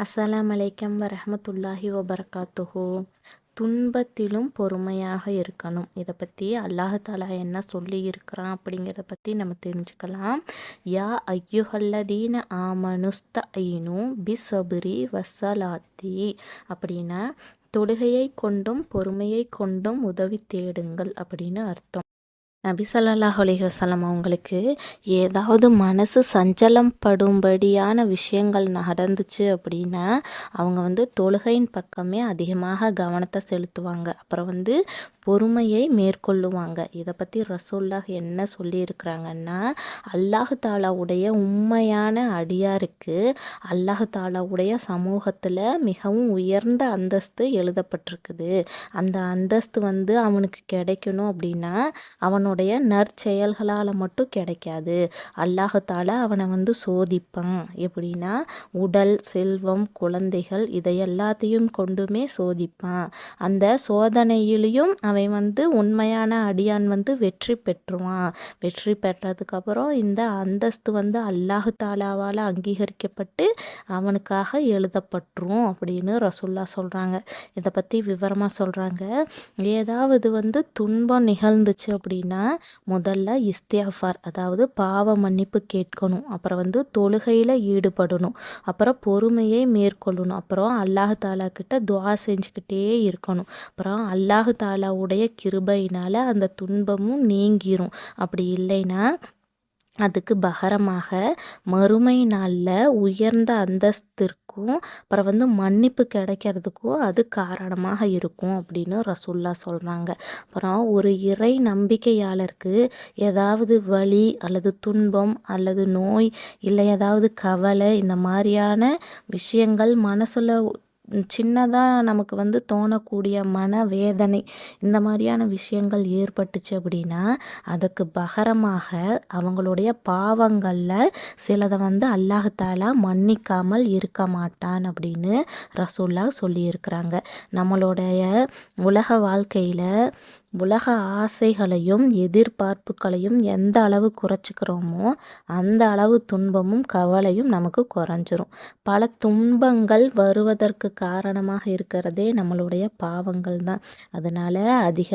அஸ்ஸலாமு அலைக்கும் வரஹ்மத்துல்லாஹி வபரகாத்துஹு. துன்பத்திலும் பொறுமையாக இருக்கணும். இதை பற்றி அல்லாஹ் தாலா என்ன சொல்லி இருக்கிறான் அப்படிங்கிறத பற்றி நம்ம தெரிஞ்சுக்கலாம். யா ஐயுஹல்லதீன ஆமனுஸ்தஈனு பிஸ்ஸப்ரி வஸ்ஸலாத்தி அப்படின்னா தொழுகையை கொண்டும் பொறுமையை கொண்டும் உதவி தேடுங்கள் அப்படின்னு அர்த்தம். நபி ஸல்லல்லாஹு அலைஹி வஸல்லம் அவங்களுக்கு ஏதாவது மனசு சஞ்சலம் படும்படியான விஷயங்கள் நடந்துச்சு அப்படின்னா அவங்க தொழுகையின் பக்கமே அதிகமாக கவனத்தை செலுத்துவாங்க. அப்புறம் பொறுமையை மேற்கொள்ளுவாங்க. இதை பற்றி ரசூலுல்லாஹ் என்ன சொல்லியிருக்கிறாங்கன்னா, அல்லாஹ் தாலாவுடைய உண்மையான அடியாருக்கு அல்லாஹ் தாலாவுடைய சமூகத்தில் மிகவும் உயர்ந்த அந்தஸ்து எழுதப்பட்டிருக்குது. அந்த அந்தஸ்து அவனுக்கு கிடைக்கணும் அப்படின்னா அவனுடைய நற்செயல்களால் மட்டும் கிடைக்காது. அல்லாஹ் தாலா அவனை சோதிப்பான். எப்படின்னா உடல், செல்வம், குழந்தைகள் இதை எல்லாத்தையும் கொண்டுமே சோதிப்பான். அந்த சோதனையிலையும் அவன் உண்மையான அடியான் வெற்றி பெற்றுவான். வெற்றி பெற்றதுக்கப்புறம் இந்த அந்தஸ்து அல்லாஹ் தாலாவால் அங்கீகரிக்கப்பட்டு அவனுக்காக எழுதப்பட்டுரும் அப்படின்னு ரசூல்லா சொல்கிறாங்க. இதை பற்றி விவரமாக சொல்கிறாங்க. ஏதாவது துன்பம் நிகழ்ந்துச்சு அப்படின்னா முதல்ல இஸ்திக்ஃபார், அதாவது பாவ மன்னிப்பு கேட்கணும். அப்புறம் தொழுகையில் ஈடுபடணும். அப்புறம் பொறுமையை மேற்கொள்ளணும். அப்புறம் அல்லாஹ் தாலா கிட்ட துஆ செஞ்சுக்கிட்டே இருக்கணும். அப்புறம் அல்லாஹ் தாலாவுடைய கிருபையினால் அந்த துன்பமும் நீங்கிரும். அப்படி இல்லைன்னா அதுக்கு பகரமாக மறுமை நாளில் உயர்ந்த அந்தஸ்திற்கும் அப்புறம் மன்னிப்பு கிடைக்கிறதுக்கும் அது காரணமாக இருக்கும் அப்படின்னு ரசூல்லா சொல்கிறாங்க. அப்புறம் ஒரு இறை நம்பிக்கையாளருக்கு ஏதாவது வலி அல்லது துன்பம் அல்லது நோய் இல்லை ஏதாவது கவலை இந்த மாதிரியான விஷயங்கள் மனசில் சின்னதாக நமக்கு தோணக்கூடிய மனவேதனை இந்த மாதிரியான விஷயங்கள் ஏற்பட்டுச்சு அப்படின்னா அதுக்கு பகரமாக அவங்களுடைய பாவங்களில் சிலதை அல்லாஹ் தாலா மன்னிக்காமல் இருக்க மாட்டான் அப்படின்னு ரசூல்லா சொல்லியிருக்கிறாங்க. நம்மளுடைய உலக வாழ்க்கையில் உலக ஆசைகளையும் எதிர்பார்ப்புகளையும் எந்த அளவு குறைச்சிக்கிறோமோ அந்த அளவு துன்பமும் கவலையும் நமக்கு குறைஞ்சிரும். பல துன்பங்கள் வருவதற்கு காரணமாக இருக்கிறதே நம்மளுடைய பாவங்கள் தான். அதனால்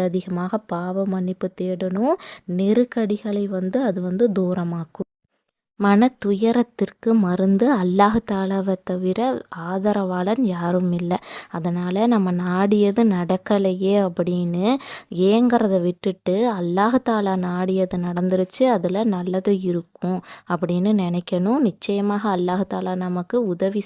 அதிகமாக பாவ மன்னிப்பு தேடணும். நெருக்கடிகளை அது தூரமாக்கும். மன துயரத்திற்கு மருந்து அல்லாஹ் தாலாவை தவிர ஆதரவாளன் யாரும் இல்லை. அதனால் நம்ம நாடியது நடக்கலையே அப்படின்னு ஏங்கிறத விட்டுட்டு அல்லாஹ் தாலா நாடியது நடந்துருச்சு, அதில் நல்லது இருக்கும் அப்படின்னு நினைக்கணும். நிச்சயமாக அல்லாஹ் தாலா நமக்கு உதவி